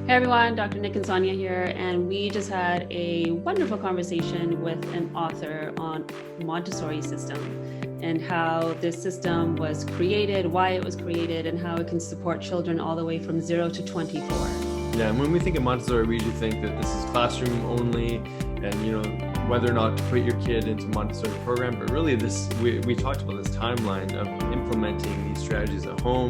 Hey everyone, Dr. Nick and Sonya here, and we just had a wonderful conversation with an author on Montessori system and how this system was created, why it was created, and how it can support children all the way from 0 to 24. Yeah, and when we think of Montessori, we usually think that this is classroom only and, whether or not to put your kid into Montessori program, but really we talked about this timeline of implementing these strategies at home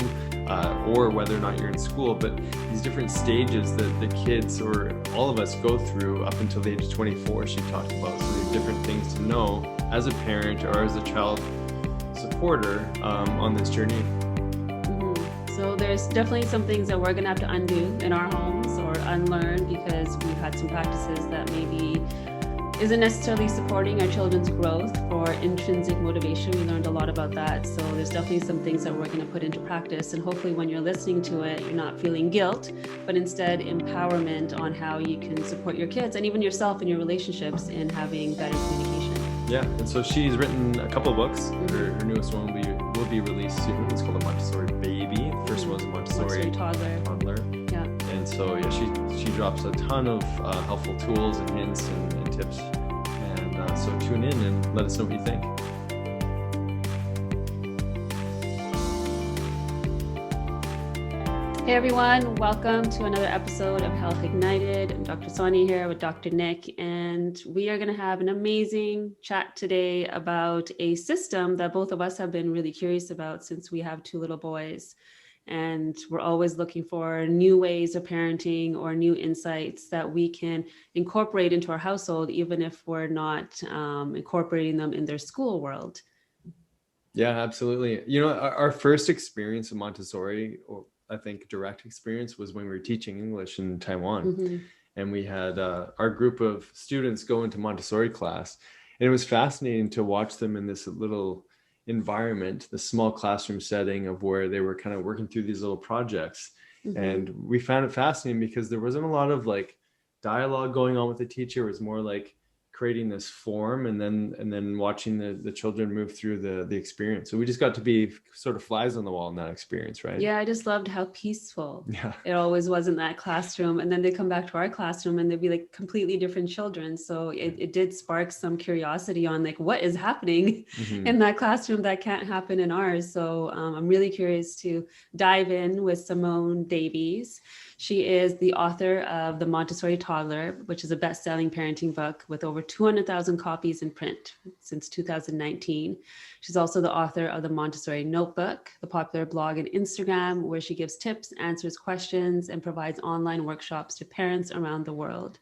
or whether or not you're in school, but these different stages that the kids or all of us go through up until the age of 24, she talked about. So there's different things to know as a parent or as a child supporter on this journey. So there's definitely some things that we're going to have to undo in our homes or unlearn because we've had some practices that maybe isn't necessarily supporting our children's growth for intrinsic motivation. We learned a lot about that. So there's definitely some things that we're going to put into practice. And hopefully when you're listening to it, you're not feeling guilt, but instead empowerment on how you can support your kids and even yourself and your relationships in having better communication. Yeah, and so she's written a couple of books. Her newest one will be released soon. It's called The Montessori Baby. The first one was a Montessori Toddler. Yeah. And so she drops a ton of helpful tools and hints and tips. And so tune in and let us know what you think. Hey everyone, welcome to another episode of Health Ignited. I'm Dr. Sonya here with Dr. Nick, and we are going to have an amazing chat today about a system that both of us have been really curious about since we have two little boys. And we're always looking for new ways of parenting or new insights that we can incorporate into our household, even if we're not incorporating them in their school world. Yeah, absolutely. Our first experience of Montessori, or I think direct experience, was when we were teaching English in Taiwan. And we had our group of students go into Montessori class. And it was fascinating to watch them in this little environment, the small classroom setting of where they were kind of working through these little projects. And we found it fascinating because there wasn't a lot of like dialogue going on with the teacher. It was more like creating this form and then watching the children move through the experience. So we just got to be sort of flies on the wall in that experience, right? Yeah, I just loved how peaceful it always was in that classroom. And then they come back to our classroom and they'd be like completely different children. So it did spark some curiosity on like what is happening in that classroom that can't happen in ours. So I'm really curious to dive in with Simone Davies. She is the author of The Montessori Toddler, which is a best-selling parenting book with over 200,000 copies in print since 2019. She's also the author of the Montessori Notebook, the popular blog and Instagram, where she gives tips, answers questions, and provides online workshops to parents around the world.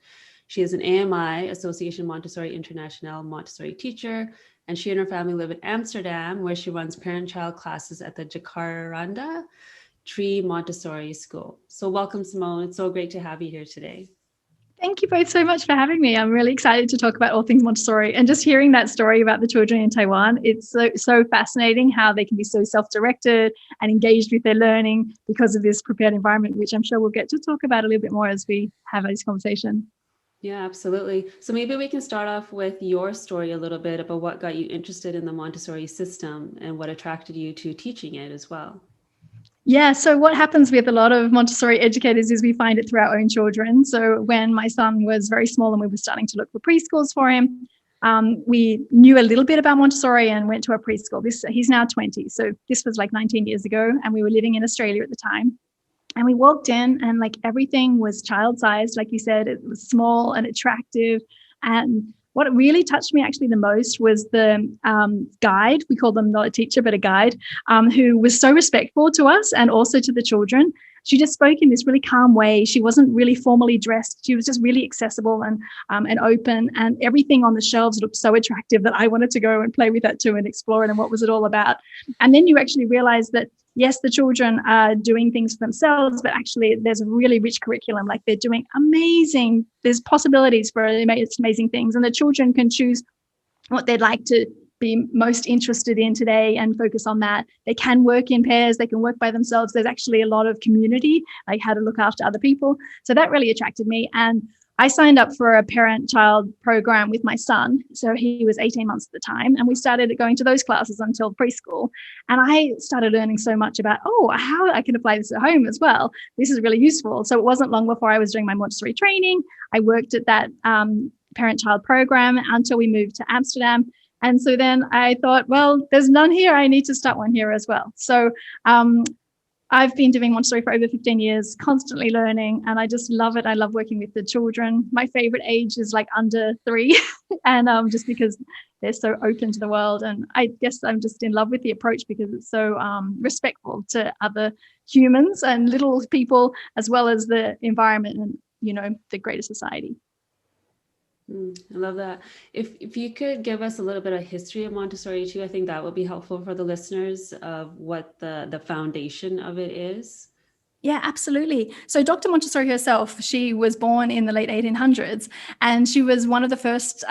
She is an AMI, Association Montessori International Montessori Teacher, and she and her family live in Amsterdam, where she runs parent-child classes at the Jacaranda Tree Montessori School. So welcome, Simone. It's so great to have you here today. Thank you both so much for having me. I'm really excited to talk about all things Montessori, and just hearing that story about the children in Taiwan. It's so fascinating how they can be so self-directed and engaged with their learning because of this prepared environment, which I'm sure we'll get to talk about a little bit more as we have this conversation. Yeah, absolutely. So maybe we can start off with your story a little bit about what got you interested in the Montessori system and what attracted you to teaching it as well. Yeah, so what happens with a lot of Montessori educators is we find it through our own children. So when my son was very small and we were starting to look for preschools for him, we knew a little bit about Montessori and went to a preschool. He's now 20, so this was like 19 years ago, and we were living in Australia at the time. And we walked in and like everything was child-sized, like you said. It was small and attractive. And what really touched me actually the most was the guide. We call them not a teacher, but a guide, who was so respectful to us and also to the children. She just spoke in this really calm way. She wasn't really formally dressed. She was just really accessible and open, and everything on the shelves looked so attractive that I wanted to go and play with that too and explore it and what was it all about. And then you actually realize that yes, the children are doing things for themselves, but actually there's a really rich curriculum. Like they're doing amazing, there's possibilities for amazing things, and the children can choose what they'd like to be most interested in today and focus on that. They can work in pairs, they can work by themselves. There's actually a lot of community, like how to look after other people. So that really attracted me. And I signed up for a parent-child program with my son. So he was 18 months at the time. And we started going to those classes until preschool. And I started learning so much about, how I can apply this at home as well. This is really useful. So it wasn't long before I was doing my Montessori training. I worked at that parent-child program until we moved to Amsterdam. And so then I thought, well, there's none here. I need to start one here as well. So I've been doing Montessori for over 15 years, constantly learning, and I just love it. I love working with the children. My favorite age is like under 3, and just because they're so open to the world. And I guess I'm just in love with the approach because it's so respectful to other humans and little people, as well as the environment and, the greater society. I love that. If you could give us a little bit of history of Montessori too, I think that would be helpful for the listeners of what the foundation of it is. Yeah, absolutely. So Dr. Montessori herself, she was born in the late 1800s, and she was one of the first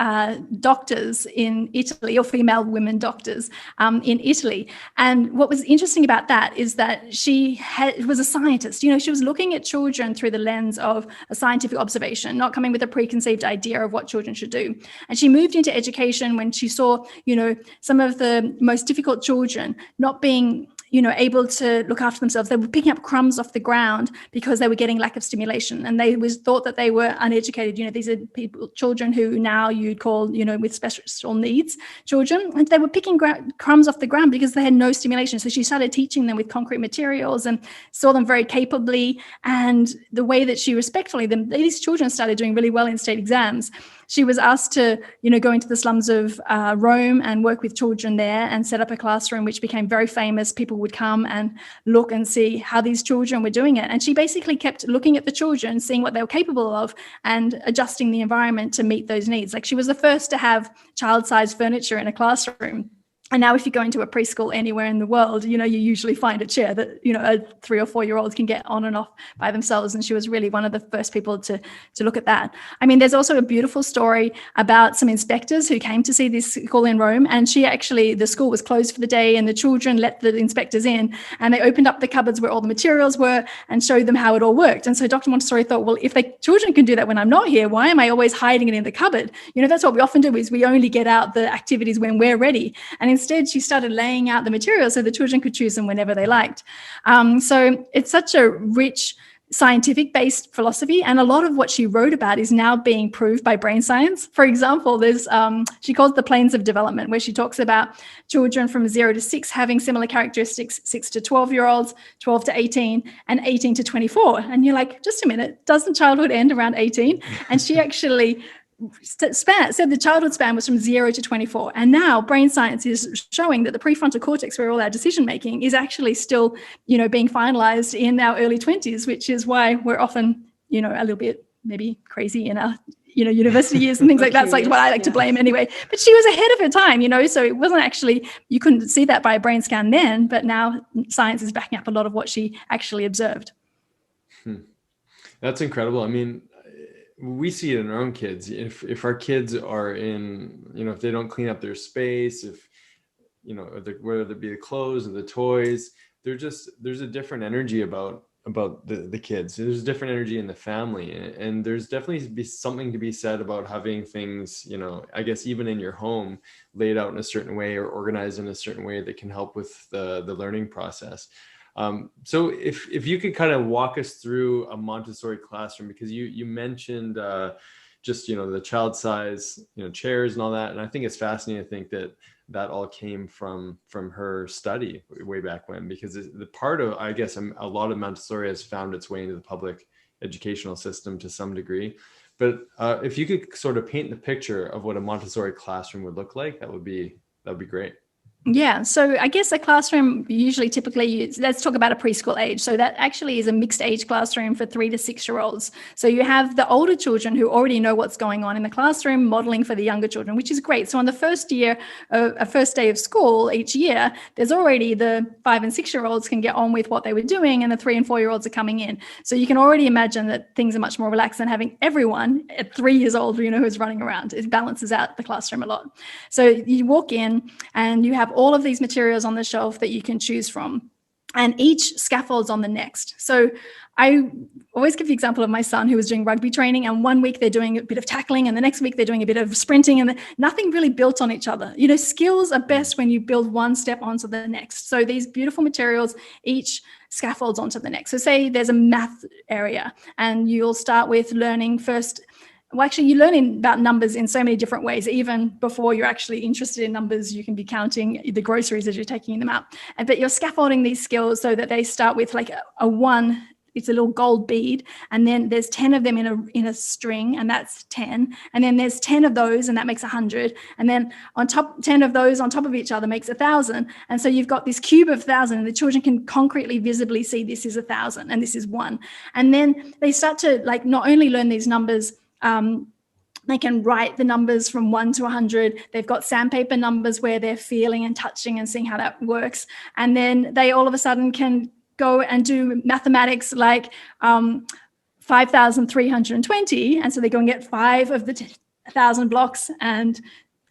doctors in Italy, or female women doctors in Italy. And what was interesting about that is that she was a scientist. She was looking at children through the lens of a scientific observation, not coming with a preconceived idea of what children should do. And she moved into education when she saw, some of the most difficult children not being able to look after themselves. They were picking up crumbs off the ground because they were getting lack of stimulation, and they thought that they were uneducated. These are children who now you'd call, with special needs children, and they were picking crumbs off the ground because they had no stimulation. So she started teaching them with concrete materials and saw them very capably. And the way that she respectfully, these children started doing really well in state exams. She was asked to, go into the slums of Rome and work with children there and set up a classroom, which became very famous. People would come and look and see how these children were doing it. And she basically kept looking at the children, seeing what they were capable of, and adjusting the environment to meet those needs. Like, she was the first to have child-sized furniture in a classroom. And now if you go into a preschool anywhere in the world, you usually find a chair that, a 3 or 4 year old can get on and off by themselves. And she was really one of the first people to look at that. I mean, there's also a beautiful story about some inspectors who came to see this school in Rome. And the school was closed for the day, and the children let the inspectors in, and they opened up the cupboards where all the materials were and showed them how it all worked. And so Dr. Montessori thought, well, if the children can do that when I'm not here, why am I always hiding it in the cupboard? That's what we often do, is we only get out the activities when we're ready. And instead, she started laying out the materials so the children could choose them whenever they liked. So it's such a rich scientific-based philosophy, and a lot of what she wrote about is now being proved by brain science. For example, there's she calls the planes of development, where she talks about children from 0 to 6 having similar characteristics, 6 to 12-year-olds, 12 to 18, and 18 to 24. And you're like, just a minute, doesn't childhood end around 18? And she actually said the childhood span was from 0 to 24. And now brain science is showing that the prefrontal cortex, where all our decision making, is actually still, being finalized in our early 20s, which is why we're often, a little bit maybe crazy in our, university years and things like that. It's like what I like to blame anyway. But she was ahead of her time, so it wasn't actually, you couldn't see that by a brain scan then, but now science is backing up a lot of what she actually observed. That's incredible. I mean, we see it in our own kids. If our kids are in, if they don't clean up their space, if, whether it be the clothes or the toys, there's a different energy about the kids. There's a different energy in the family. And there's definitely something to be said about having things, I guess even in your home, laid out in a certain way or organized in a certain way that can help with the learning process. So if you could kind of walk us through a Montessori classroom, because you mentioned just, the child size, chairs and all that. And I think it's fascinating to think that all came from her study way back when, because the part of, I guess, a lot of Montessori has found its way into the public educational system to some degree. But if you could sort of paint the picture of what a Montessori classroom would look like, that would be great. Yeah, so I guess a classroom typically, let's talk about a preschool age. So that actually is a mixed age classroom for 3 to 6 year olds. So you have the older children who already know what's going on in the classroom, modeling for the younger children, which is great. So on the first day of school each year, there's already the 5 and 6 year olds can get on with what they were doing, and the 3 and 4 year olds are coming in. So you can already imagine that things are much more relaxed than having everyone at 3 years old, who's running around. It balances out the classroom a lot. So you walk in and you have all of these materials on the shelf that you can choose from. and each scaffolds on the next. So I always give the example of my son who was doing rugby training, and one week they're doing a bit of tackling and the next week they're doing a bit of sprinting, and nothing really built on each other. You know, skills are best when you build one step onto the next. So these beautiful materials, each scaffolds onto the next. So say there's a math area and you'll start with learning first. Well, actually, you're learning about numbers in so many different ways. Even before you're actually interested in numbers, you can be counting the groceries as you're taking them out. But you're scaffolding these skills so that they start with like a one. It's a little gold bead, and then there's 10 of them in a string, and that's 10. And then there's 10 of those, and that makes 100. And then on top, 10 of those on top of each other makes 1,000. And so you've got this cube of 1,000, and the children can concretely, visibly see this is 1,000 and this is 1. And then they start to like not only learn these numbers. They can write the numbers from 1 to 100. They've got sandpaper numbers where they're feeling and touching and seeing how that works. And then they all of a sudden can go and do mathematics like 5,320. And so they go and get 5 of the 1,000 blocks, and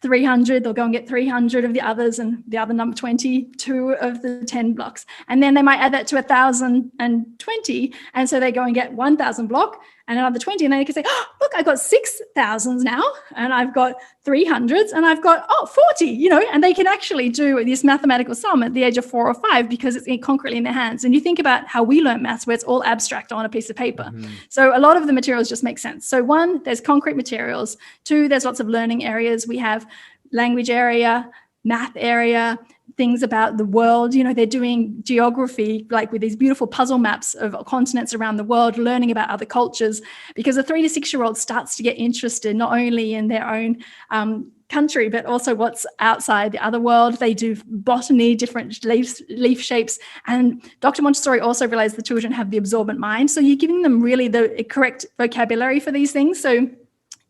300, they'll go and get 300 of the others, and the other number 22 of the 10 blocks. And then they might add that to 1,020. And so they go and get 1,000 block and another 20. And then they can say, oh, look, I've got 6,000s now, and I've got 300s, and I've got, 40, you know, and they can actually do this mathematical sum at the age of 4 or 5 because it's concretely in their hands. And you think about how we learn maths, where it's all abstract on a piece of paper. So a lot of the materials just make sense. So 1, there's concrete materials. 2, there's lots of learning areas. We have language area, math area, things about the world. You know, they're doing geography, like with these beautiful puzzle maps of continents around the world, learning about other cultures, because a 3 to 6-year-old starts to get interested not only in their own country, but also what's outside the other world. They do botany, different leaf shapes. And Dr. Montessori also realized the children have the absorbent mind. So you're giving them really the correct vocabulary for these things. So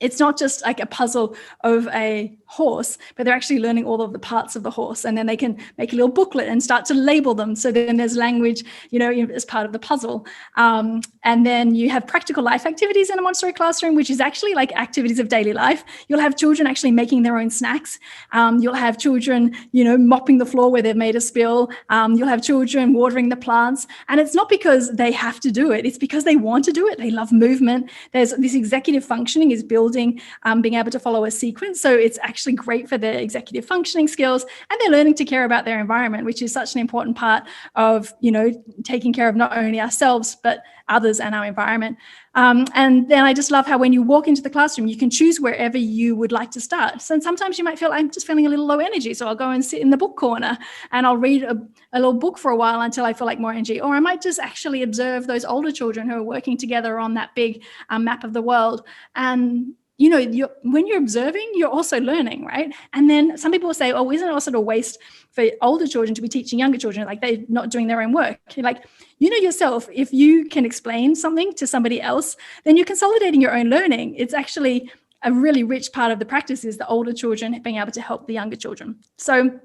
it's not just like a puzzle of a horse, but they're actually learning all of the parts of the horse. And then they can make a little booklet and start to label them. So then there's language, you know, as part of the puzzle. And then you have practical life activities in a Montessori classroom, which is actually like activities of daily life. You'll have children actually making their own snacks. You'll have children, you know, mopping the floor where they've made a spill. You'll have children watering the plants. And it's not because they have to do it. It's because they want to do it. They love movement. There's this executive functioning is building, being able to follow a sequence. So it's actually great for their executive functioning skills, and they're learning to care about their environment, which is such an important part of, you know, taking care of not only ourselves, but others and our environment. And then I just love how when you walk into the classroom, you can choose wherever you would like to start. So sometimes you might feel, I'm just feeling a little low energy, so I'll go and sit in the book corner and I'll read a little book for a while until I feel like more energy. Or I might just actually observe those older children who are working together on that big map of the world. And you know, when you're observing, you're also learning, right? And then some people will say, oh, isn't it also a waste for older children to be teaching younger children, like they're not doing their own work? You're like, you know yourself, if you can explain something to somebody else, then you're consolidating your own learning. It's actually a really rich part of the practice is the older children being able to help the younger children. So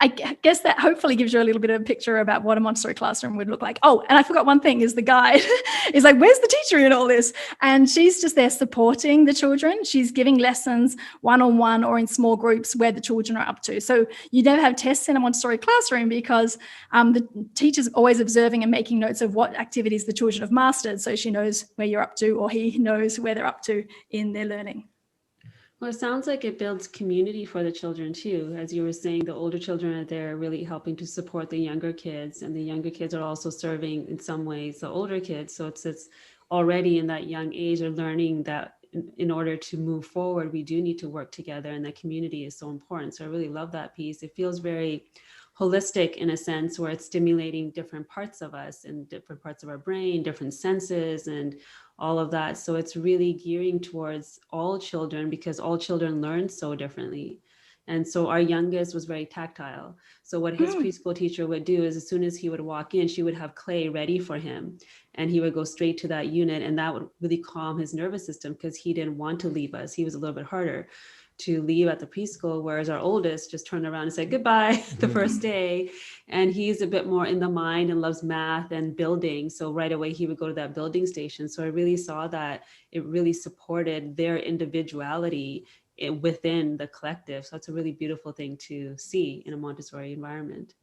I guess that hopefully gives you a little bit of a picture about what a Montessori classroom would look like. Oh, and I forgot one thing is the guide is like, where's the teacher in all this? And she's just there supporting the children. She's giving lessons one-on-one or in small groups where the children are up to. So you never have tests in a Montessori classroom because the teacher's always observing and making notes of what activities the children have mastered. So she knows where you're up to, or he knows where they're up to in their learning. Well, it sounds like it builds community for the children too. As you were saying, the older children are there really helping to support the younger kids, and the younger kids are also serving in some ways the older kids. So it's already in that young age of learning that in order to move forward, we do need to work together, and that community is so important. So I really love that piece. It feels very holistic in a sense where it's stimulating different parts of us and different parts of our brain, different senses and all of that. So it's really gearing towards all children because all children learn so differently. And so our youngest was very tactile. So what his preschool teacher would do is as soon as he would walk in, she would have clay ready for him and he would go straight to that unit, and that would really calm his nervous system because he didn't want to leave us. He was a little bit harder to leave at the preschool, whereas our oldest just turned around and said goodbye the first day. And he's a bit more in the mind and loves math and building. So right away he would go to that building station. So I really saw that it really supported their individuality within the collective. So that's a really beautiful thing to see in a Montessori environment.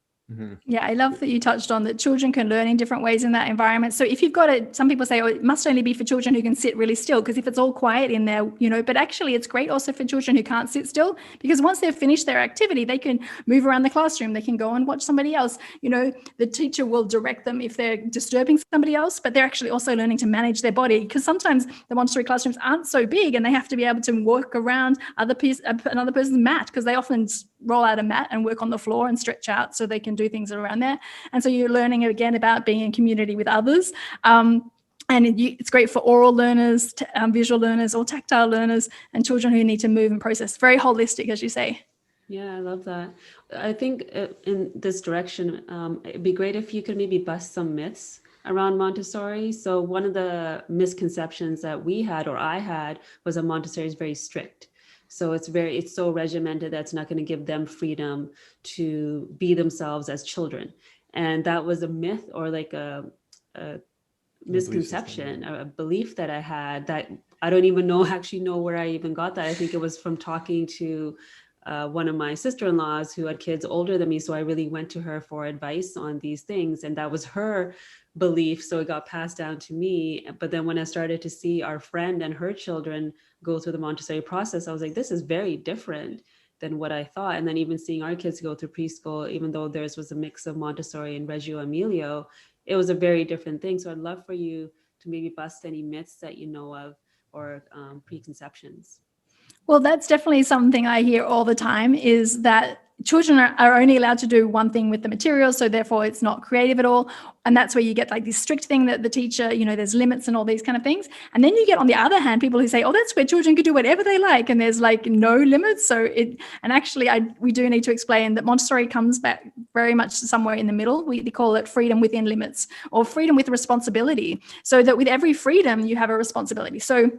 Yeah, I love that you touched on that children can learn in different ways in that environment. So if you've got it, some people say, oh, it must only be for children who can sit really still, because if it's all quiet in there, but actually it's great also for children who can't sit still, because once they've finished their activity, they can move around the classroom, they can go and watch somebody else. The teacher will direct them if they're disturbing somebody else, but they're actually also learning to manage their body, because sometimes the Montessori classrooms aren't so big and they have to be able to work around another person's mat, because they often roll out a mat and work on the floor and stretch out so they can do things around there. And so you're learning again about being in community with others. And it's great for oral learners, visual learners, or tactile learners, and children who need to move and process. Very holistic, as you say. Yeah, I love that. I think in this direction, it'd be great if you could maybe bust some myths around Montessori. So one of the misconceptions that we had, or I had, was that Montessori is very strict. So it's so regimented that it's not going to give them freedom to be themselves as children. And that was a myth, or like a misconception, a belief that I had, that I don't even actually know where I even got that. I think it was from talking to one of my sister-in-laws who had kids older than me. So I really went to her for advice on these things. And that was her belief. So it got passed down to me. But then when I started to see our friend and her children go through the Montessori process, I was like, this is very different than what I thought. And then even seeing our kids go through preschool, even though theirs was a mix of Montessori and Reggio Emilio, it was a very different thing. So I'd love for you to maybe bust any myths that you know of, or preconceptions. Well, that's definitely something I hear all the time, is that children are only allowed to do one thing with the materials, so therefore it's not creative at all. And that's where you get like this strict thing that the teacher, there's limits and all these kind of things. And then you get, on the other hand, people who say, oh, that's where children could do whatever they like, and there's like no limits. We do need to explain that Montessori comes back very much somewhere in the middle. We call it freedom within limits, or freedom with responsibility, so that with every freedom you have a responsibility. So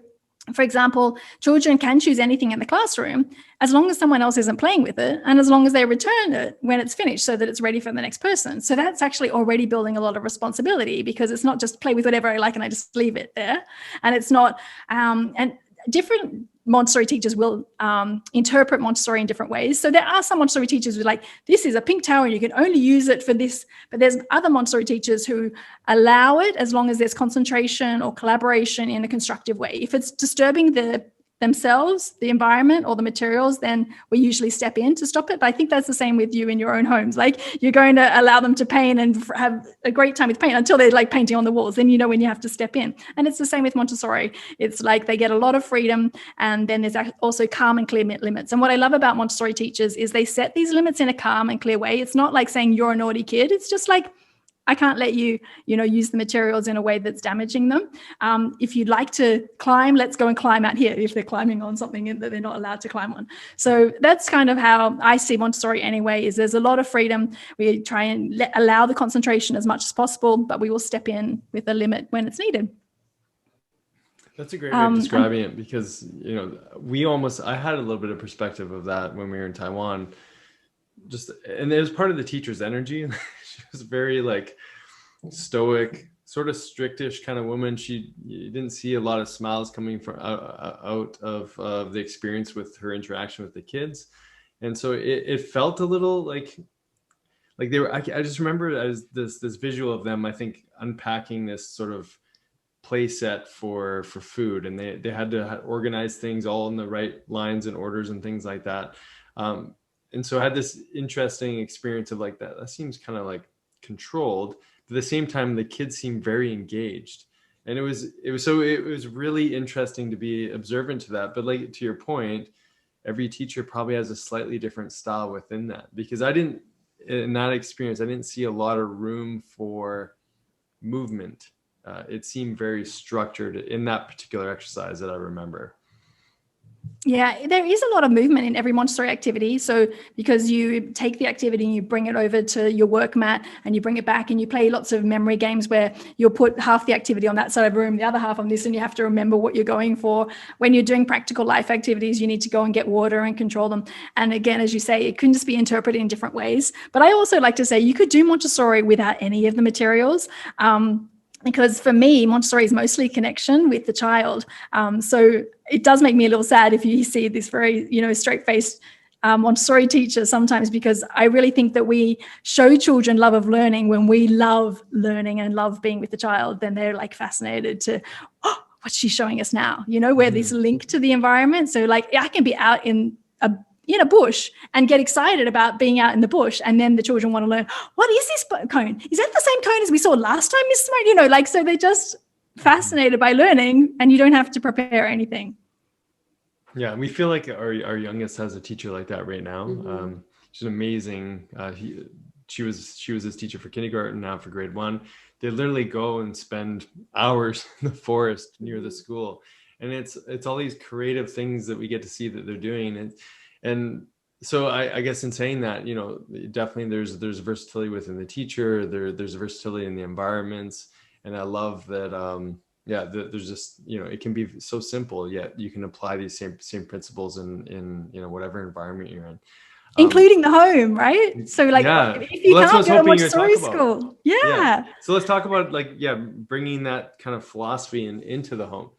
for example, children can choose anything in the classroom as long as someone else isn't playing with it, and as long as they return it when it's finished so that it's ready for the next person. So that's actually already building a lot of responsibility, because it's not just play with whatever I like and I just leave it there. And it's not, and different Montessori teachers will interpret Montessori in different ways. So there are some Montessori teachers who are like, this is a pink tower and you can only use it for this. But there's other Montessori teachers who allow it as long as there's concentration or collaboration in a constructive way. If it's disturbing themselves, the environment, or the materials, then we usually step in to stop it. But I think that's the same with you in your own homes. Like, you're going to allow them to paint and have a great time with paint until they're like painting on the walls. Then when you have to step in. And it's the same with Montessori. It's like they get a lot of freedom, and then there's also calm and clear limits. And what I love about Montessori teachers is they set these limits in a calm and clear way. It's not like saying you're a naughty kid. It's just like, I can't let you, use the materials in a way that's damaging them. If you'd like to climb, let's go and climb out here, if they're climbing on something that they're not allowed to climb on. So that's kind of how I see Montessori anyway, is there's a lot of freedom. We try and allow the concentration as much as possible, but we will step in with a limit when it's needed. That's a great way of describing it, because, I had a little bit of perspective of that when we were in Taiwan. And it was part of the teacher's energy. She was very like stoic, sort of strictish kind of woman. You didn't see a lot of smiles coming from out of the experience with her interaction with the kids. And so it felt a little like they were, I just remember as this visual of them, I think, unpacking this sort of play set for food. And they had to organize things all in the right lines and orders and things like that. And so I had this interesting experience of like that seems kind of like controlled, but at the same time, the kids seemed very engaged. And it was really interesting to be observant to that. But like, to your point, every teacher probably has a slightly different style within that, because in that experience, I didn't see a lot of room for movement. It seemed very structured in that particular exercise that I remember. Yeah, there is a lot of movement in every Montessori activity. So because you take the activity and you bring it over to your work mat and you bring it back, and you play lots of memory games where you'll put half the activity on that side of the room, the other half on this, and you have to remember what you're going for. When you're doing practical life activities, you need to go and get water and control them. And again, as you say, it can just be interpreted in different ways. But I also like to say you could do Montessori without any of the materials. Because for me, Montessori is mostly connection with the child. So it does make me a little sad if you see this very, straight-faced Montessori teacher sometimes, because I really think that we show children love of learning when we love learning and love being with the child. Then they're like fascinated to, oh, what's she showing us now? You know, where this link to the environment. So like I can be out in a bush and get excited about being out in the bush, and then the children want to learn, what is this cone? Is that the same cone as we saw last time, Miss Simone? You know, like, so they're just fascinated by learning, and you don't have to prepare anything. Yeah, we feel like our youngest has a teacher like that right now. She's amazing. She was his teacher for kindergarten, now for grade 1. They literally go and spend hours in the forest near the school, and it's all these creative things that we get to see that they're doing. And so I guess in saying that, you know, definitely there's versatility within the teacher, there's versatility in the environments. And I love that, there's just, you know, it can be so simple, yet you can apply these same principles in you know, whatever environment you're in. Including the home, right? So like, if you can't go to Montessori school. Yeah. So let's talk about bringing that kind of philosophy into the home.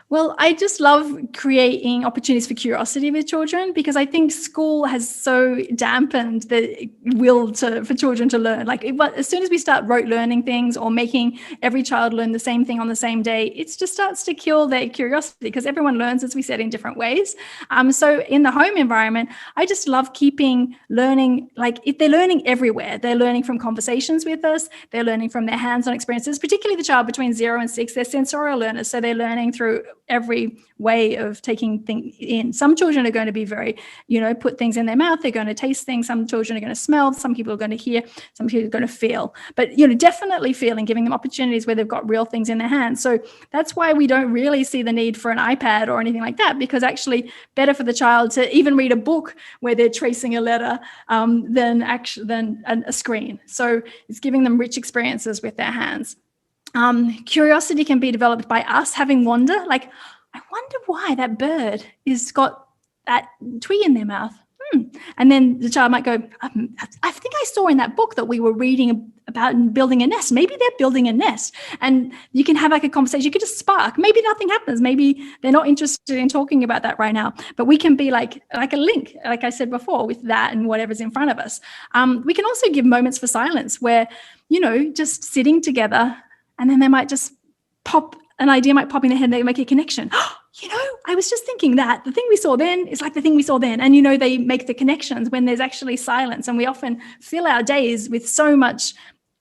Well, I just love creating opportunities for curiosity with children, because I think school has so dampened the will for children to learn. Like, as soon as we start rote learning things or making every child learn the same thing on the same day, it just starts to kill their curiosity, because everyone learns, as we said, in different ways. So in the home environment, I just love keeping learning, like if they're learning everywhere. They're learning from conversations with us. They're learning from their hands-on experiences, particularly the child between 0 and 6. They're sensorial learners. So they're learning through every way of taking things in. Some children are going to be very, you know, put things in their mouth. They're going to taste things. Some children are going to smell. Some people are going to hear. Some people are going to feel. But, you know, definitely feeling, giving them opportunities where they've got real things in their hands. So that's why we don't really see the need for an iPad or anything like that, because actually better for the child to even read a book where they're tracing a letter than a screen. So it's giving them rich experiences with their hands. Curiosity can be developed by us having wonder, like, I wonder why that bird is got that twig in their mouth. And then the child might go, I think I saw in that book that we were reading about building a nest. Maybe they're building a nest. And you can have like a conversation. You could just spark. Maybe nothing happens. Maybe they're not interested in talking about that right now. But we can be like a link, like I said before, with that and whatever's in front of us. We can also give moments for silence where, you know, just sitting together, and then they might just an idea might pop in their head and they make a connection. You know, I was just thinking that the thing we saw then is like the thing we saw then. And, you know, they make the connections when there's actually silence. And we often fill our days with so much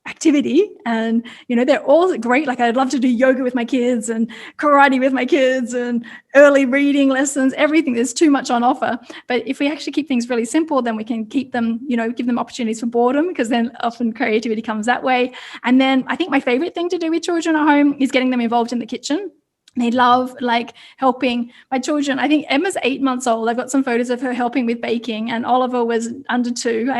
activity, and, you know, they're all great. Like, I'd love to do yoga with my kids and karate with my kids and early reading lessons, everything. There's too much on offer. But if we actually keep things really simple, then we can keep them, you know, give them opportunities for boredom, because then often creativity comes that way. And then I think my favorite thing to do with children at home is getting them involved in the kitchen. They love like helping my children. I think Emma's 8 months old. I've got some photos of her helping with baking, and Oliver was under 2.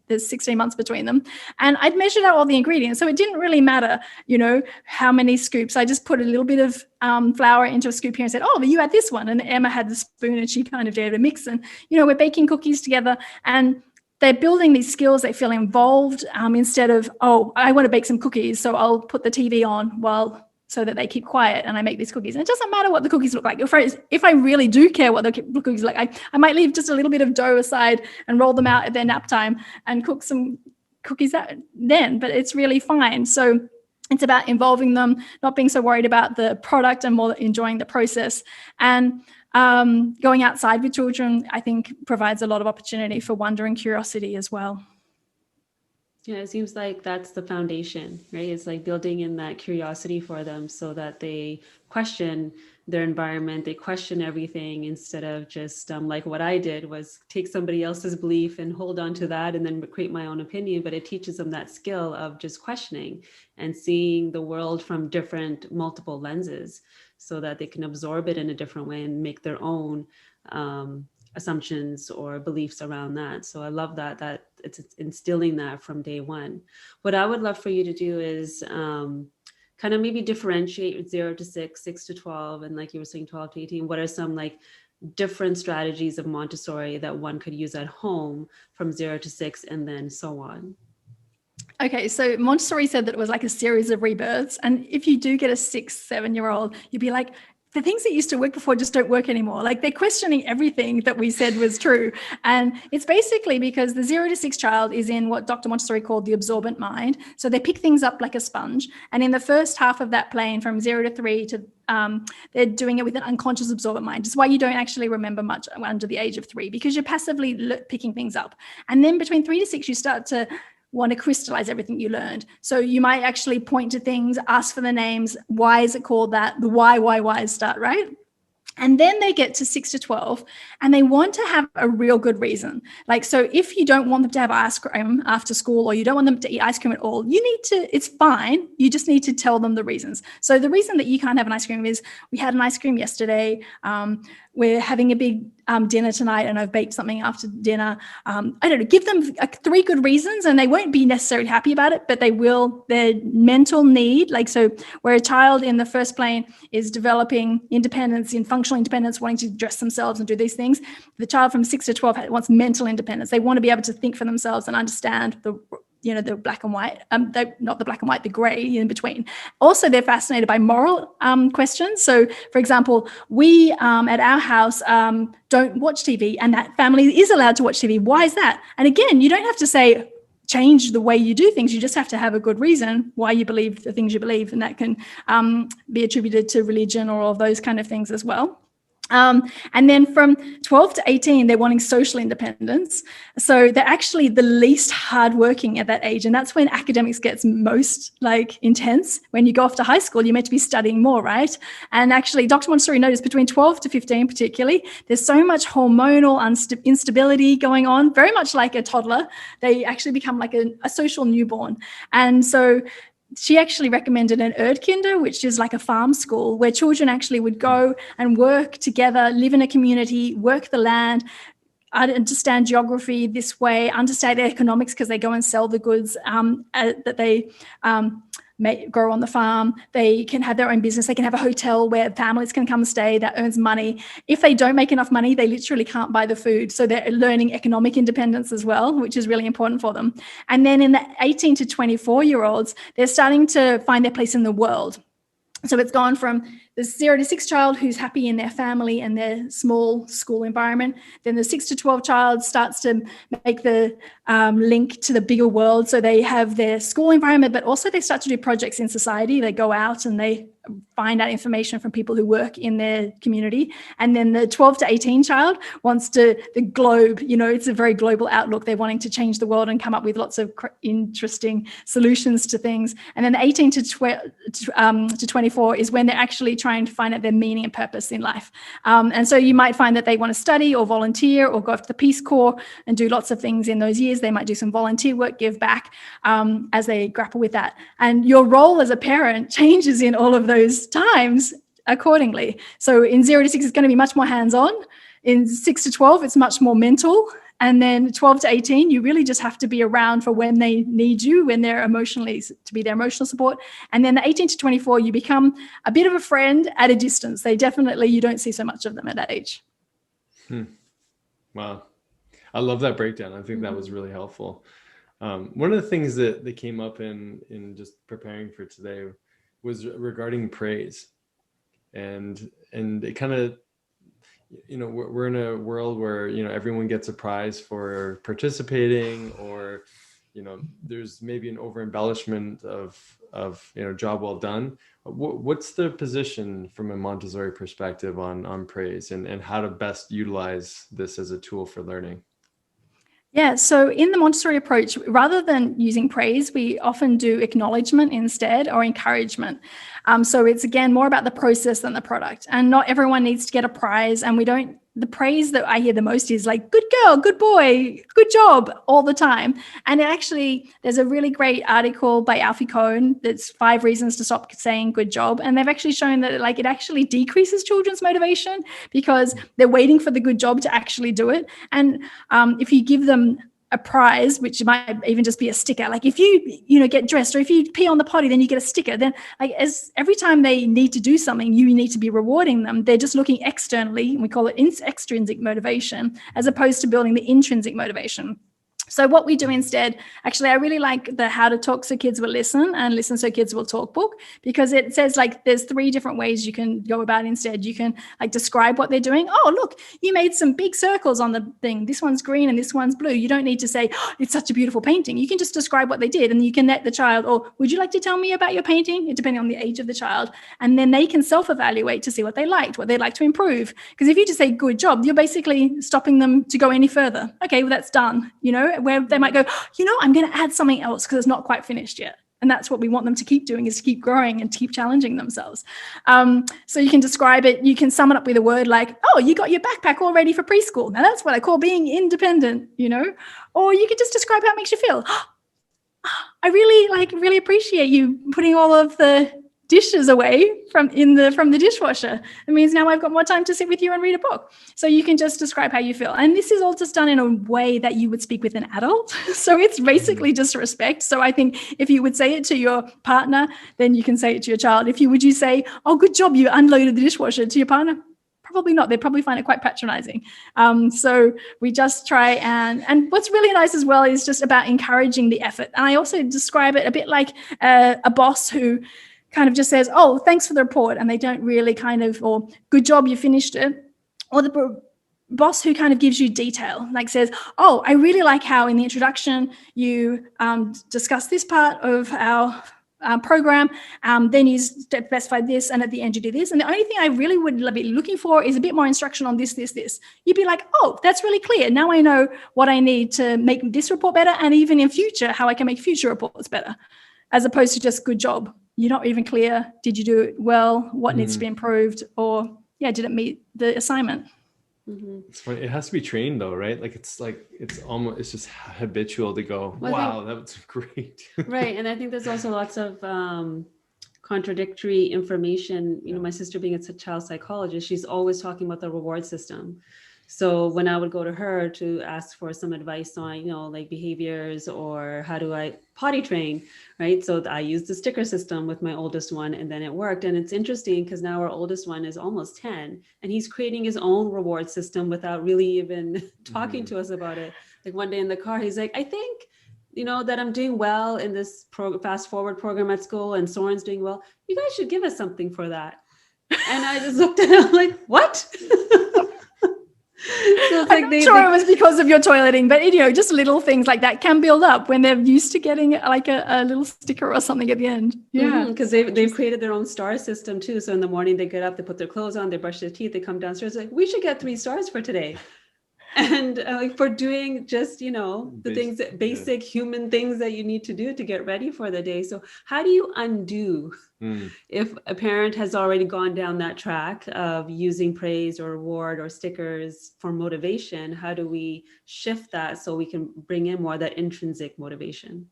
There's 16 months between them. And I'd measured out all the ingredients. So it didn't really matter, you know, how many scoops. I just put a little bit of flour into a scoop here and said, oh, but you had this one. And Emma had the spoon, and she kind of did a mix. And, you know, we're baking cookies together, and they're building these skills. They feel involved instead of, oh, I want to bake some cookies, so I'll put the TV on so that they keep quiet and I make these cookies. And it doesn't matter what the cookies look like. If I really do care what the cookies look like, I might leave just a little bit of dough aside and roll them out at their nap time and cook some cookies then, but it's really fine. So it's about involving them, not being so worried about the product and more enjoying the process. And going outside with children, I think, provides a lot of opportunity for wonder and curiosity as well. Yeah, it seems like that's the foundation, right? It's like building in that curiosity for them so that they question their environment, they question everything, instead of just like what I did was take somebody else's belief and hold on to that and then create my own opinion. But it teaches them that skill of just questioning and seeing the world from multiple lenses, so that they can absorb it in a different way and make their own assumptions or beliefs around that. So I love that it's instilling that from day one. What I would love for you to do is kind of maybe differentiate 0 to 6, 6 to 12, and like you were saying, 12 to 18. What are some like different strategies of Montessori that one could use at home from 0 to 6 and then so on? Okay, so Montessori said that it was like a series of rebirths. And if you do get a 6, 7-year-old, you'd be like, the things that used to work before just don't work anymore. Like they're questioning everything that we said was true. And it's basically because the 0 to 6 child is in what Dr. Montessori called the absorbent mind. So they pick things up like a sponge. And in the first half of that plane from 0 to 3 to they're doing it with an unconscious absorbent mind. It's why you don't actually remember much under the age of 3, because you're passively picking things up. And then between 3 to 6, you start to want to crystallize everything you learned. So you might actually point to things, ask for the names. Why is it called that? The why start, right? And then they get to 6 to 12 and they want to have a real good reason. Like, so if you don't want them to have ice cream after school, or you don't want them to eat ice cream at all, you need to, it's fine. You just need to tell them the reasons. So the reason that you can't have an ice cream is we had an ice cream yesterday. We're having a big dinner tonight and I've baked something after dinner. I don't know, give them 3 good reasons and they won't be necessarily happy about it, but they will, their mental need, like, so where a child in the first plane is developing independence, in functional independence, wanting to dress themselves and do these things, the child from 6 to 12 wants mental independence. They want to be able to think for themselves and understand the black and white, not the black and white, the gray in between. Also, they're fascinated by moral questions. So, for example, we at our house don't watch TV, and that family is allowed to watch TV. Why is that? And again, you don't have to say, change the way you do things. You just have to have a good reason why you believe the things you believe, and that can be attributed to religion or all those kind of things as well. And then from 12 to 18, they're wanting social independence. So they're actually the least hardworking at that age. And that's when academics gets most intense. When you go off to high school, you're meant to be studying more, right? And actually, Dr. Montessori noticed between 12 to 15 particularly, there's so much hormonal instability going on, very much like a toddler. They actually become like a social newborn. And so she actually recommended an Erdkinder, which is like a farm school where children actually would go and work together, live in a community, work the land, understand geography this way, understand economics because they go and sell the goods that they grow on the farm. They can have their own business. They can have a hotel where families can come stay that earns money. If they don't make enough money, they literally can't buy the food. So they're learning economic independence as well, which is really important for them. And then in the 18 to 24-year-olds, they're starting to find their place in the world. So it's gone from the 0 to 6 child who's happy in their family and their small school environment. Then the 6 to 12 child starts to make the link to the bigger world. So they have their school environment, but also they start to do projects in society. They go out and they find out information from people who work in their community. And then the 12 to 18 child wants the globe, it's a very global outlook. They're wanting to change the world and come up with lots of interesting solutions to things. And then the 18 to 24 is when they're actually trying to find out their meaning and purpose in life. And so you might find that they want to study or volunteer or go after the Peace Corps and do lots of things in those years. They might do some volunteer work, give back as they grapple with that. And your role as a parent changes in all of those times accordingly. So in 0 to 6, it's going to be much more hands-on. In 6 to 12, it's much more mental. And then 12 to 18, you really just have to be around for when they need you, when they're emotionally, to be their emotional support. And then the 18 to 24, you become a bit of a friend at a distance. You don't see so much of them at that age. Wow. I love that breakdown. I think that was really helpful. One of the things that came up in just preparing for today was regarding praise. And it kind of, we're in a world where, everyone gets a prize for participating, or, there's maybe an over embellishment of job well done. What's the position from a Montessori perspective on praise and how to best utilize this as a tool for learning? Yeah, so in the Montessori approach, rather than using praise, we often do acknowledgement instead, or encouragement. So it's, again, more about the process than the product. And not everyone needs to get a prize. And the praise that I hear the most is like, good girl, good boy, good job, all the time. And there's a really great article by Alfie Cohn that's 5 reasons to stop saying good job. And they've actually shown that it actually decreases children's motivation because they're waiting for the good job to actually do it. And if you give them a prize, which might even just be a sticker, like if you get dressed, or if you pee on the potty, then you get a sticker. Then as every time they need to do something, you need to be rewarding them. They're just looking externally, and we call it extrinsic motivation, as opposed to building the intrinsic motivation. So what we do instead, actually, I really like the How to Talk So Kids Will Listen and Listen So Kids Will Talk book, because it says like there's 3 different ways you can go about it instead. You can like describe what they're doing. Oh, look, you made some big circles on the thing. This one's green and this one's blue. You don't need to say, oh, it's such a beautiful painting. You can just describe what they did, and you can let the child, or would you like to tell me about your painting? Depending on the age of the child. And then they can self-evaluate to see what they liked, what they'd like to improve. Because if you just say good job, you're basically stopping them to go any further. Okay, well, that's done, where they might go, I'm going to add something else because it's not quite finished yet. And that's what we want them to keep doing, is to keep growing and to keep challenging themselves. So you can describe it. You can sum it up with a word like, oh, you got your backpack all ready for preschool. Now that's what I call being independent, Or you could just describe how it makes you feel. I really appreciate you putting all of the dishes away from the dishwasher. It means now I've got more time to sit with you and read a book. So you can just describe how you feel. And this is all just done in a way that you would speak with an adult. So it's basically just respect. So I think if you would say it to your partner, then you can say it to your child. Would you say, oh, good job, you unloaded the dishwasher, to your partner? Probably not. They'd probably find it quite patronizing. So we just try and what's really nice as well is just about encouraging the effort. And I also describe it a bit like a boss who kind of just says, oh, thanks for the report. And they don't really or good job, you finished it. Or the boss who kind of gives you detail, like says, oh, I really like how in the introduction you discussed this part of our program, then you specify this, and at the end you do this. And the only thing I really would be looking for is a bit more instruction on this, this, this. You'd be like, oh, that's really clear. Now I know what I need to make this report better, and even in future, how I can make future reports better, as opposed to just good job. You're not even clear. Did you do it well? What needs to be improved? Or, did it meet the assignment? Mm-hmm. It's funny. It has to be trained though, right? It's just habitual to go, wow, that was great. Right. And I think there's also lots of contradictory information. My sister being a child psychologist, she's always talking about the reward system. So when I would go to her to ask for some advice on, like behaviors or how do I potty train, right? So I used the sticker system with my oldest one, and then it worked. And it's interesting because now our oldest one is almost 10 and he's creating his own reward system without really even talking to us about it. Like one day in the car, he's like, I think, that I'm doing well in this fast forward program at school, and Soren's doing well. You guys should give us something for that. And I just looked at him like, what? So it's I'm sure it was because of your toileting, but just little things like that can build up when they're used to getting like a little sticker or something at the end. Yeah, because they've created their own star system too. So in the morning they get up, they put their clothes on, they brush their teeth, they come downstairs like, we should get 3 stars for today. And for doing just, the basic human things that you need to do to get ready for the day. So how do you undo if a parent has already gone down that track of using praise or reward or stickers for motivation? How do we shift that so we can bring in more of that intrinsic motivation?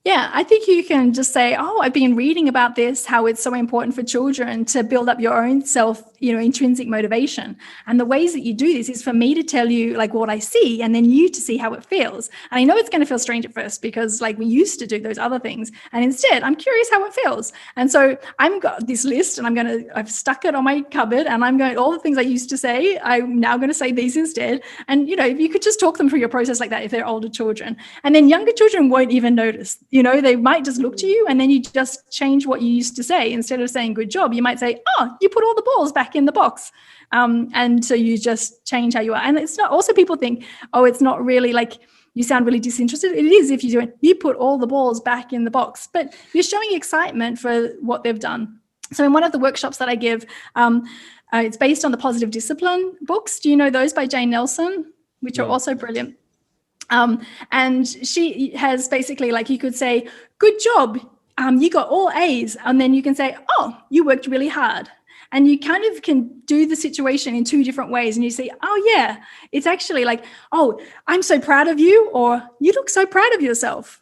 Yeah, I think you can just say, oh, I've been reading about this, how it's so important for children to build up your own self, intrinsic motivation. And the ways that you do this is for me to tell you like what I see, and then you to see how it feels. And I know it's going to feel strange at first because like we used to do those other things. And instead, I'm curious how it feels. And so I've got this list and I've stuck it on my cupboard, and I'm going, all the things I used to say, I'm now going to say these instead. And, if you could just talk them through your process like that, if they're older children, and then younger children won't even notice. They might just look to you, and then you just change what you used to say. Instead of saying good job, you might say, oh, you put all the balls back in the box. And so you just change how you are. And it's not, also people think, oh, it's not really like you sound really disinterested. It is if you do it, you put all the balls back in the box, but you're showing excitement for what they've done. So in one of the workshops that I give, it's based on the Positive Discipline books. Do you know those by Jane Nelson, which are also brilliant? And she has basically, like, you could say, good job, you got all A's. And then you can say, oh, you worked really hard. And you kind of can do the situation in 2 different ways. And you say, oh, yeah, it's actually like, oh, I'm so proud of you, or you look so proud of yourself.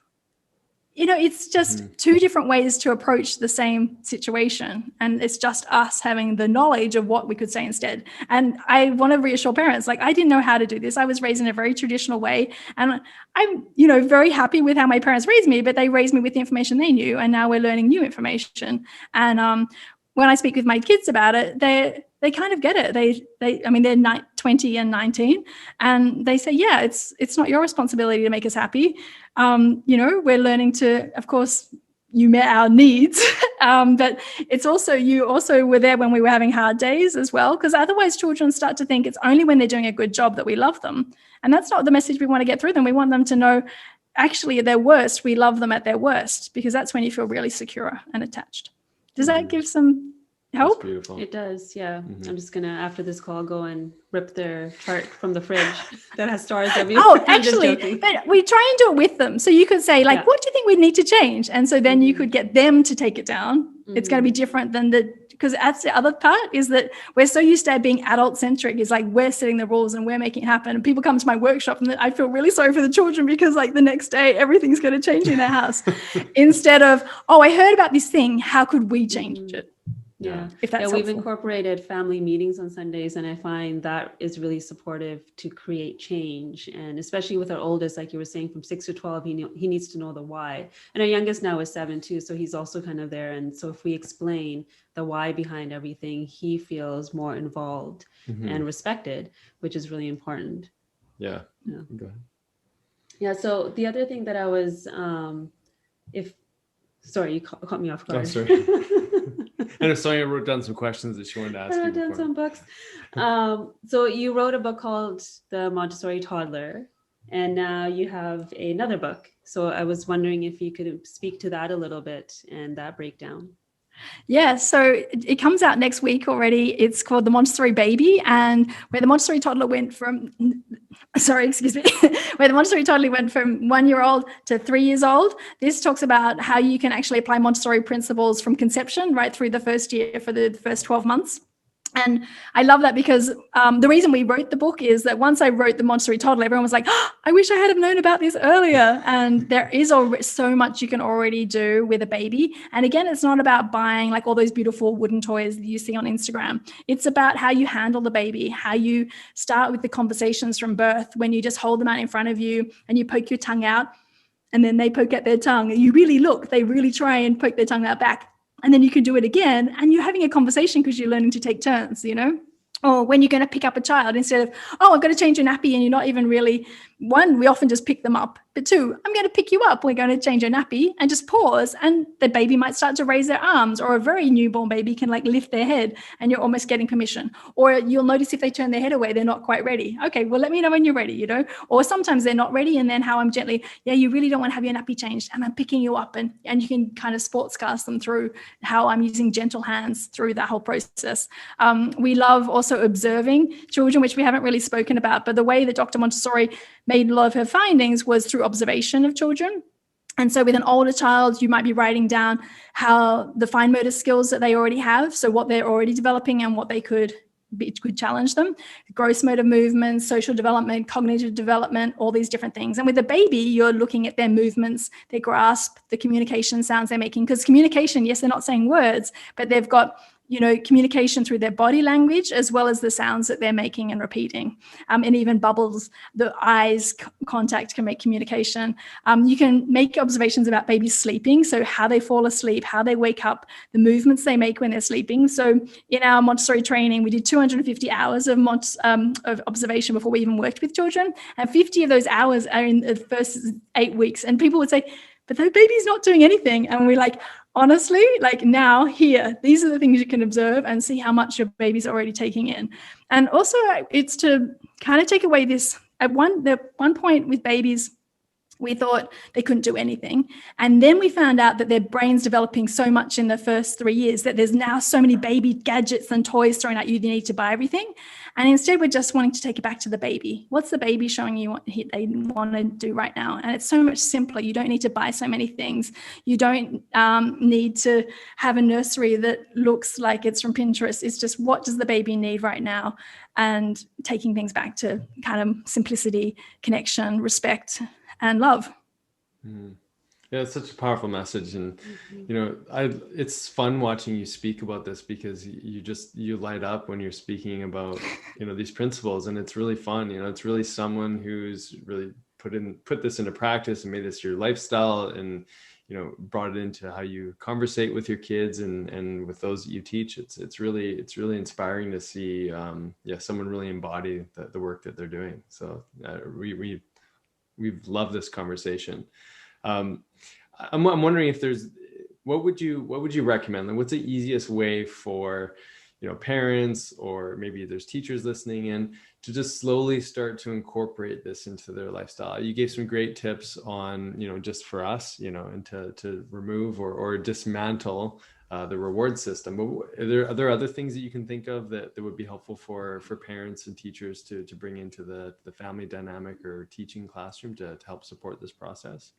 It's just 2 different ways to approach the same situation. And it's just us having the knowledge of what we could say instead. And I want to reassure parents, like, I didn't know how to do this. I was raised in a very traditional way. And I'm, very happy with how my parents raised me, but they raised me with the information they knew. And now we're learning new information. And when I speak with my kids about it, they kind of get it. They're 10 20 and 19. And they say, yeah, it's not your responsibility to make us happy. We're learning to, of course, you met our needs, but it's also, you also were there when we were having hard days as well, because otherwise children start to think it's only when they're doing a good job that we love them. And that's not the message we want to get through them. We want them to know, actually, at their worst, we love them at their worst, because that's when you feel really secure and attached. Does that give some help? That's beautiful. It does, yeah. I'm just gonna, after this call, go and rip their chart from the fridge that has stars everywhere. Oh, actually, but we try and do it with them. So you could say, like, what do you think we need to change? And so then you could get them to take it down. It's going to be different than because that's the other part, is that we're so used to being adult-centric. It's like we're setting the rules and we're making it happen. And people come to my workshop and I feel really sorry for the children, because like the next day, everything's going to change in their house. Instead of, oh, I heard about this thing. How could we change it? Yeah, if that's we've helpful. Incorporated family meetings on Sundays, and I find that is really supportive to create change. And especially with our oldest, like you were saying, from 6 to 12, he needs to know the why. And our youngest now is 7 too, so he's also kind of there. And so if we explain the why behind everything, he feels more involved and respected, which is really important. Yeah. Go ahead. Yeah. So the other thing that I was, sorry, you caught me off guard. Oh, sorry. I know Sonya wrote down some questions that she wanted to ask you. I wrote down some books. So you wrote a book called The Montessori Toddler, and now you have another book. So I was wondering if you could speak to that a little bit and that breakdown. Yeah, so it comes out next week already. It's called The Montessori Baby, and where the Montessori toddler went from, where the Montessori toddler went from 1-year-old to 3 years old. This talks about how you can actually apply Montessori principles from conception right through the first year for the first 12 months. And I love that because the reason we wrote the book is that once I wrote The Montessori Toddler, everyone was like, oh, I wish I had known about this earlier. And there is so much you can already do with a baby. And again, it's not about buying like all those beautiful wooden toys that you see on Instagram. It's about how you handle the baby, how you start with the conversations from birth, when you just hold them out in front of you and you poke your tongue out and then they poke at their tongue. You really look, they really try and poke their tongue out back. And then you can do it again and you're having a conversation because you're learning to take turns, Or when you're going to pick up a child, instead of, oh, I've got to change your nappy, and you're not even really, one, we often just pick them up. But two, I'm going to pick you up. We're going to change your nappy, and just pause. And the baby might start to raise their arms, or a very newborn baby can like lift their head and you're almost getting permission. Or you'll notice if they turn their head away, they're not quite ready. Okay, well, let me know when you're ready, Or sometimes they're not ready. And then how I'm gently, you really don't want to have your nappy changed. And I'm picking you up, and you can kind of sportscast them through how I'm using gentle hands through that whole process. We love also observing children, which we haven't really spoken about, but the way that Dr. Montessori made a lot of her findings was through observation of children. And so with an older child, you might be writing down how the fine motor skills that they already have, so what they're already developing and what they could challenge them, gross motor movements, social development, cognitive development, all these different things. And with a baby, you're looking at their movements, their grasp, the communication sounds they're making, because communication, yes, they're not saying words, but they've got communication through their body language, as well as the sounds that they're making and repeating. And even bubbles, the eyes contact can make communication. You can make observations about babies sleeping, so how they fall asleep, how they wake up, the movements they make when they're sleeping. So in our Montessori training, we did 250 hours of observation before we even worked with children. And 50 of those hours are in the first 8 weeks. And people would say, but the baby's not doing anything. And we're like, honestly, like now here, these are the things you can observe and see how much your baby's already taking in. And also it's to kind of take away this, at one point with babies, we thought they couldn't do anything. And then we found out that their brain's developing so much in the first 3 years that there's now so many baby gadgets and toys thrown at you, they need to buy everything. And instead, we're just wanting to take it back to the baby. What's the baby showing you what they want to do right now? And it's so much simpler. You don't need to buy so many things. You don't need to have a nursery that looks like it's from Pinterest. It's just, what does the baby need right now? And taking things back to kind of simplicity, connection, respect, and love. Yeah, it's such a powerful message. And it's fun watching you speak about this, because you light up when you're speaking about these principles, and it's really fun. It's really someone who's really put this into practice and made this your lifestyle, and brought it into how you conversate with your kids and with those that you teach. It's really inspiring to see someone really embody the work that they're doing. So we've loved this conversation. I'm wondering if there's, what would you recommend? Like, what's the easiest way for parents, or maybe there's teachers listening in, to just slowly start to incorporate this into their lifestyle? You gave some great tips on, just for us, and to remove or dismantle the reward system. But are there other things that you can think of that would be helpful for parents and teachers to bring into the family dynamic or teaching classroom to help support this process?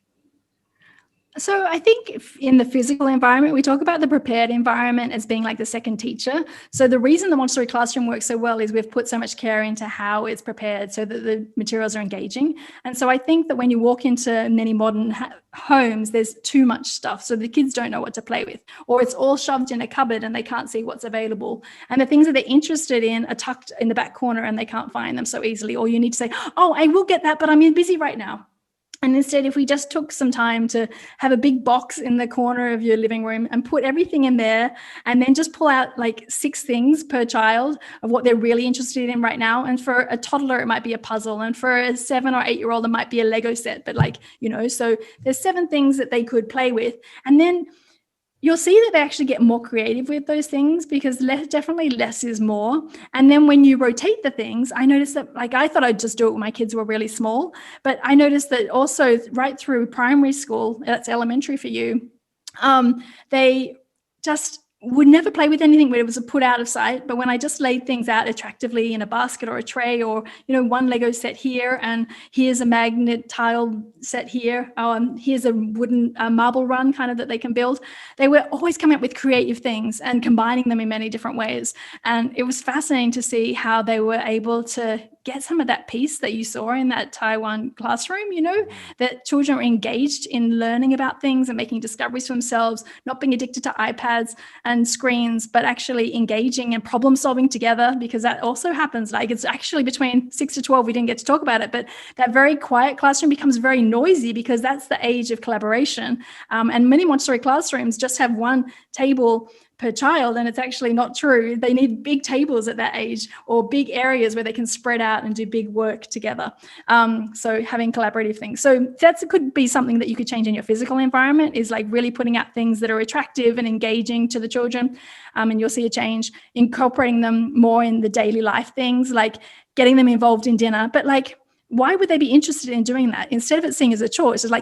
So I think in the physical environment, we talk about the prepared environment as being like the second teacher. So the reason the Montessori Classroom works so well is we've put so much care into how it's prepared so that the materials are engaging. And so I think that when you walk into many modern homes, there's too much stuff. So the kids don't know what to play with, or it's all shoved in a cupboard and they can't see what's available. And the things that they're interested in are tucked in the back corner and they can't find them so easily. Or you need to say, oh, I will get that, but I'm busy right now. And instead, if we just took some time to have a big box in the corner of your living room and put everything in there, and then just pull out like 6 things per child of what they're really interested in right now. And for a toddler, it might be a puzzle. And for a 7 or 8-year-old, it might be a Lego set. But so there's 7 things that they could play with. And then you'll see that they actually get more creative with those things, because definitely less is more. And then when you rotate the things, I noticed that, I thought I'd just do it when my kids were really small, but I noticed that also right through primary school, that's elementary for you, they just would never play with anything when it was put out of sight. But when I just laid things out attractively in a basket or a tray, or, one Lego set here, and here's a magnet tile set here, here's a wooden marble run kind of that they can build. They were always coming up with creative things and combining them in many different ways. And it was fascinating to see how they were able to get some of that piece that you saw in that Taiwan classroom, that children are engaged in learning about things and making discoveries for themselves, not being addicted to iPads and screens, but actually engaging and problem solving together, because that also happens. It's actually between 6 to 12, we didn't get to talk about it, but that very quiet classroom becomes very noisy, because that's the age of collaboration. And many Montessori classrooms just have 1 table per child, and it's actually not true. They need big tables at that age, or big areas where they can spread out and do big work together. So having collaborative things. So that could be something that you could change in your physical environment, is really putting out things that are attractive and engaging to the children. And you'll see a change. Incorporating them more in the daily life things, like getting them involved in dinner. But why would they be interested in doing that? Instead of it seeing as a chore, it's just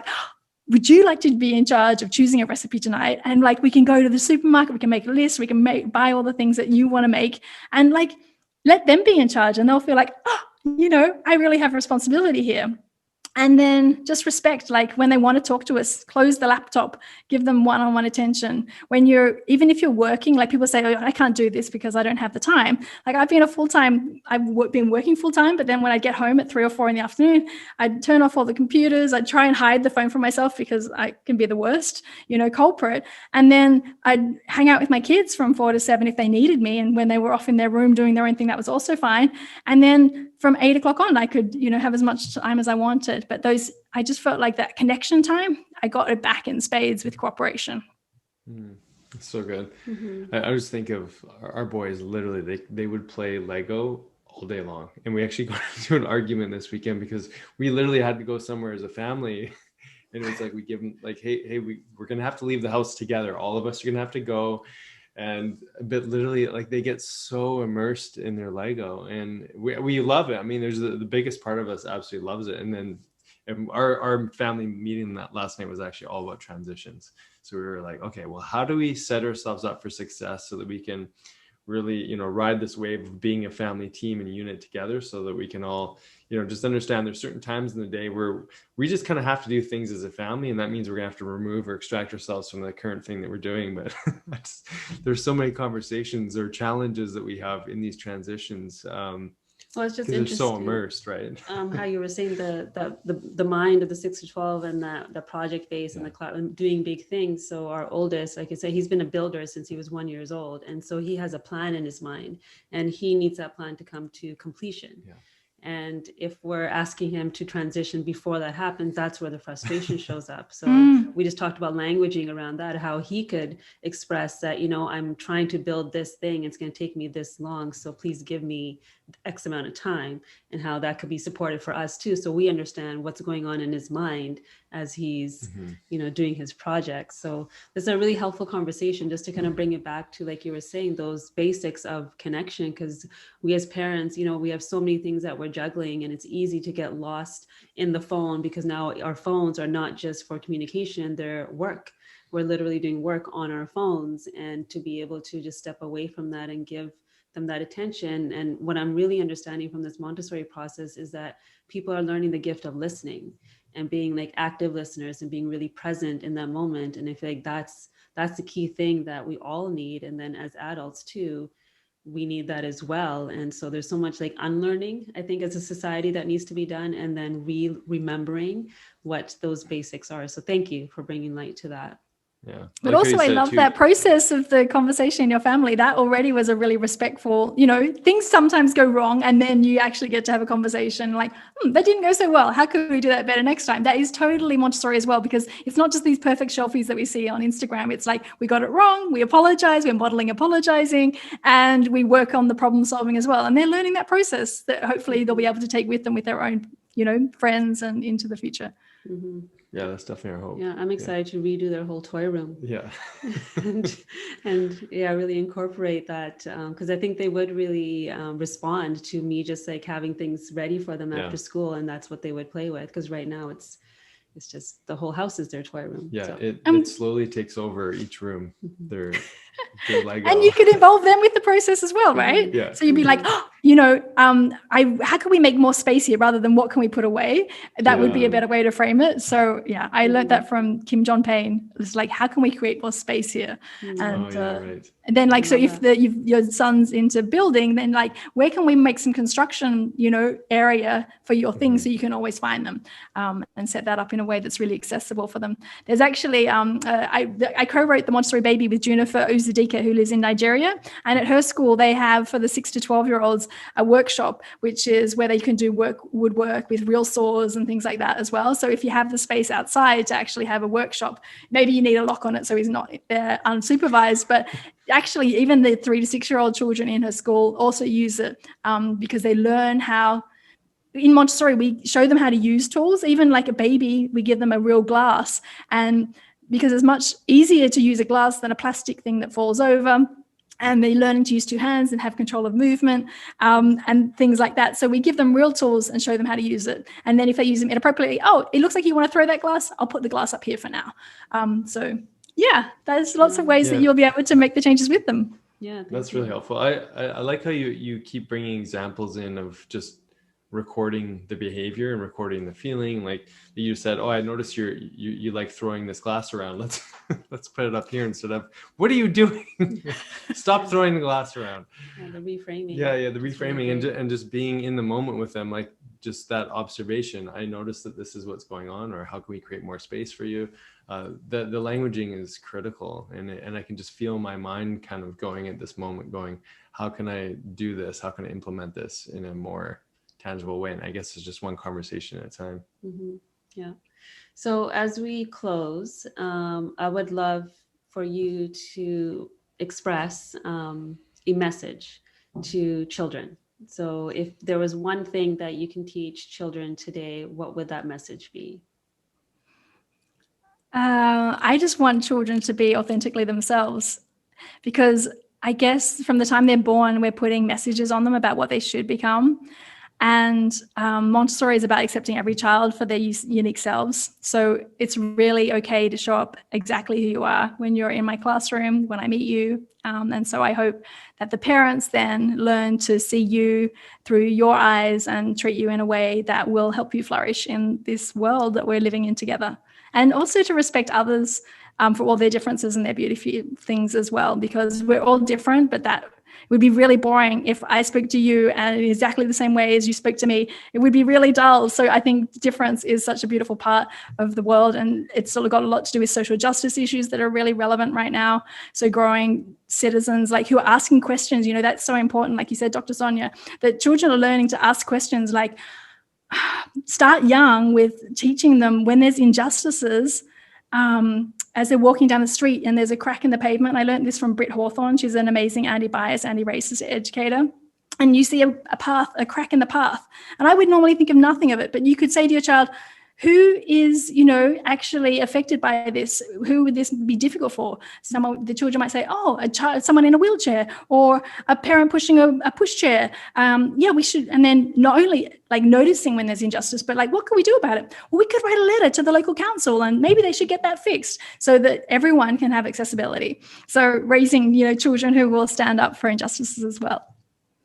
would you like to be in charge of choosing a recipe tonight? And we can go to the supermarket, we can make a list, we can buy all the things that you want to make, and let them be in charge, and they'll feel I really have responsibility here. And then just respect, when they want to talk to us, close the laptop, give them one-on-one attention. Even if you're working, people say, oh, I can't do this because I don't have the time. I've been working full-time, but then when I get home at 3 or 4 in the afternoon, I'd turn off all the computers. I'd try and hide the phone from myself, because I can be the worst, culprit. And then I'd hang out with my kids from 4 to 7 if they needed me. And when they were off in their room doing their own thing, that was also fine. And then from 8 o'clock on, I could, have as much time as I wanted. But I just felt like that connection time, I got it back in spades with cooperation. It's so good. Mm-hmm. I just think of our boys, literally, they would play Lego all day long. And we actually got into an argument this weekend, because we literally had to go somewhere as a family. And it was we give them hey, we're going to have to leave the house together. All of us are going to have to go. But literally, they get so immersed in their Lego, and we love it. I mean, there's the biggest part of us absolutely loves it. And then our family meeting that last night was actually all about transitions. So we were okay, well, how do we set ourselves up for success so that we can really, ride this wave of being a family team and unit together, so that we can all, just understand there's certain times in the day where we just kind of have to do things as a family. And that means we're gonna have to remove or extract ourselves from the current thing that we're doing. But there's so many conversations or challenges that we have in these transitions. Well, it's just interesting. They're so immersed, right? How you were saying the mind of the 6 to 12 and the project base and the cloud and doing big things. So our oldest, like I said, he's been a builder since he was 1 year old, and so he has a plan in his mind, and he needs that plan to come to completion. Yeah. And if we're asking him to transition before that happens, that's where the frustration shows up. So we just talked about languaging around that, how he could express that, you know, I'm trying to build this thing. It's going to take me this long. So please give me X amount of time, and how that could be supported for us too. So we understand what's going on in his mind as he's, you know, doing his projects. So this is a really helpful conversation just to kind of bring it back to, like you were saying, those basics of connection. Because we as parents, you know, we have so many things that we're juggling, and it's easy to get lost in the phone, because now our phones are not just for communication, they're work. We're literally doing work on our phones, and to be able to just step away from that and give them that attention. And what I'm really understanding from this Montessori process is that people are learning the gift of listening and being like active listeners and being really present in that moment. And I feel like that's the key thing that we all need. And then as adults too, we need that as well. And so there's so much like unlearning, I think, as a society that needs to be done, and then remembering what those basics are. So thank you for bringing light to that. Yeah. But also I love that process of the conversation in your family. That already was a really respectful, you know, things sometimes go wrong, and then you actually get to have a conversation like, that didn't go so well. How could we do that better next time? That is totally Montessori as well, because it's not just these perfect selfies that we see on Instagram. It's like, we got it wrong. We apologize. We're modeling apologizing, and we work on the problem solving as well. And they're learning that process that hopefully they'll be able to take with them with their own, you know, friends and into the future. Mm-hmm. Yeah, that's definitely our hope. Yeah, I'm excited to redo their whole toy room. Yeah. and yeah, really incorporate that, because I think they would really respond to me just like having things ready for them after school, and that's what they would play with. Because right now it's just the whole house is their toy room. Yeah, so. it slowly takes over each room. Their Lego. And you could involve them with the process as well, right? Yeah. So you'd be like, you know, how can we make more space here rather than what can we put away? That would be a better way to frame it. So yeah, I learned that from Kim John Payne. It's like, how can we create more space here? And right. And then like, so if your son's into building, then like, where can we make some construction, you know, area for your things so you can always find them, and set that up in a way that's really accessible for them. There's actually, I co-wrote the Montessori Baby with Junifer Uzadika, who lives in Nigeria. And at her school, they have for the 6 to 12-year-olds a workshop, which is where they can do woodwork with real saws and things like that as well. So if you have the space outside to actually have a workshop, maybe you need a lock on it so he's not there unsupervised, but actually even the 3 to 6-year-old children in her school also use it, because they learn how. In Montessori, we show them how to use tools. Even like a baby, we give them a real glass, and because it's much easier to use a glass than a plastic thing that falls over. And they're learning to use 2 hands and have control of movement, and things like that. So we give them real tools and show them how to use it. And then if they use them inappropriately, it looks like you want to throw that glass, I'll put the glass up here for now. So yeah, there's lots of ways that you'll be able to make the changes with them. Yeah, that's really helpful. I like how you keep bringing examples in of just recording the behavior and recording the feeling. Like you said, I noticed you like throwing this glass around. Let's put it up here instead of, what are you doing? Stop throwing the glass around. The reframing. Yeah, the reframing and just being in the moment with them, like just that observation. I noticed that this is what's going on, or how can we create more space for you? The languaging is critical, and I can just feel my mind kind of going at this moment, going, how can I do this? How can I implement this in a more tangible way? And I guess it's just one conversation at a time. Yeah. So as we close, I would love for you to express a message to children. So if there was one thing that you can teach children today, what would that message be? I just want children to be authentically themselves, because I guess from the time they're born, we're putting messages on them about what they should become. And Montessori is about accepting every child for their unique selves. So it's really okay to show up exactly who you are when you're in my classroom, when I meet you. And so I hope that the parents then learn to see you through your eyes and treat you in a way that will help you flourish in this world that we're living in together. And also to respect others for all their differences and their beautiful things as well, because we're all different, but that It would be really boring if I spoke to you in exactly the same way as you spoke to me. It would be really dull. So I think difference is such a beautiful part of the world, and it's sort of got a lot to do with social justice issues that are really relevant right now. So growing citizens like who are asking questions, you know, that's so important. Like you said, Dr. Sonya, that children are learning to ask questions, like start young with teaching them when there's injustices, as they're walking down the street and there's a crack in the pavement. I learned this from Britt Hawthorne. She's an amazing anti-bias, anti-racist educator. And you see a crack in the path. And I would normally think of nothing of it, but you could say to your child, who is, you know, actually affected by this? Who would this be difficult for? The children might say, oh, a child, someone in a wheelchair, or a parent pushing a pushchair. Yeah, we should. And then not only like noticing when there's injustice, but like, what can we do about it? Well, we could write a letter to the local council, and maybe they should get that fixed so that everyone can have accessibility. So raising, you know, children who will stand up for injustices as well.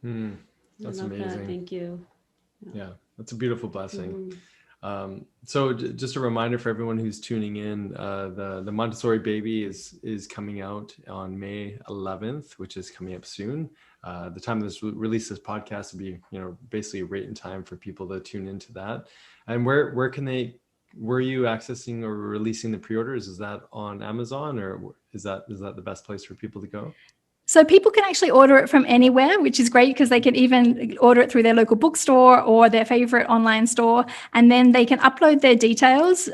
That's amazing. That. Thank you. Yeah, that's a beautiful blessing. So just a reminder for everyone who's tuning in, the Montessori Baby is coming out on May 11th, which is coming up soon. The time this release this podcast will be, you know, basically right in time for people to tune into that. And were you accessing or releasing the pre-orders? Is that on Amazon, or is that the best place for people to go? So people can actually order it from anywhere, which is great because they can even order it through their local bookstore or their favorite online store, and then they can upload their details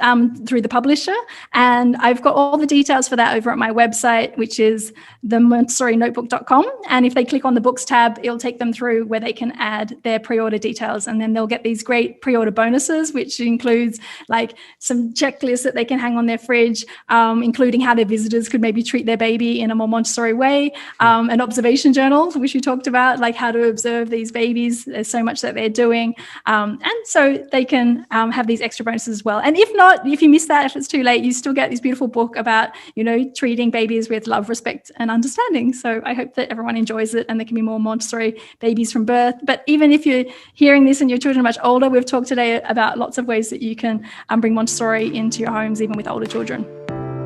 through the publisher. And I've got all the details for that over at my website, which is themontessorinotebook.com. And if they click on the books tab, it'll take them through where they can add their pre-order details, and then they'll get these great pre-order bonuses, which includes like some checklists that they can hang on their fridge, including how their visitors could maybe treat their baby in a more Montessori way. An observation journal, which we talked about, like how to observe these babies. There's so much that they're doing. And so they can have these extra bonuses as well. And if not, if you miss that, if it's too late, you still get this beautiful book about, you know, treating babies with love, respect, and understanding. So I hope that everyone enjoys it and there can be more Montessori babies from birth. But even if you're hearing this and your children are much older, we've talked today about lots of ways that you can bring Montessori into your homes, even with older children.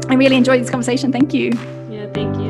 I really enjoyed this conversation. Thank you. Yeah, thank you.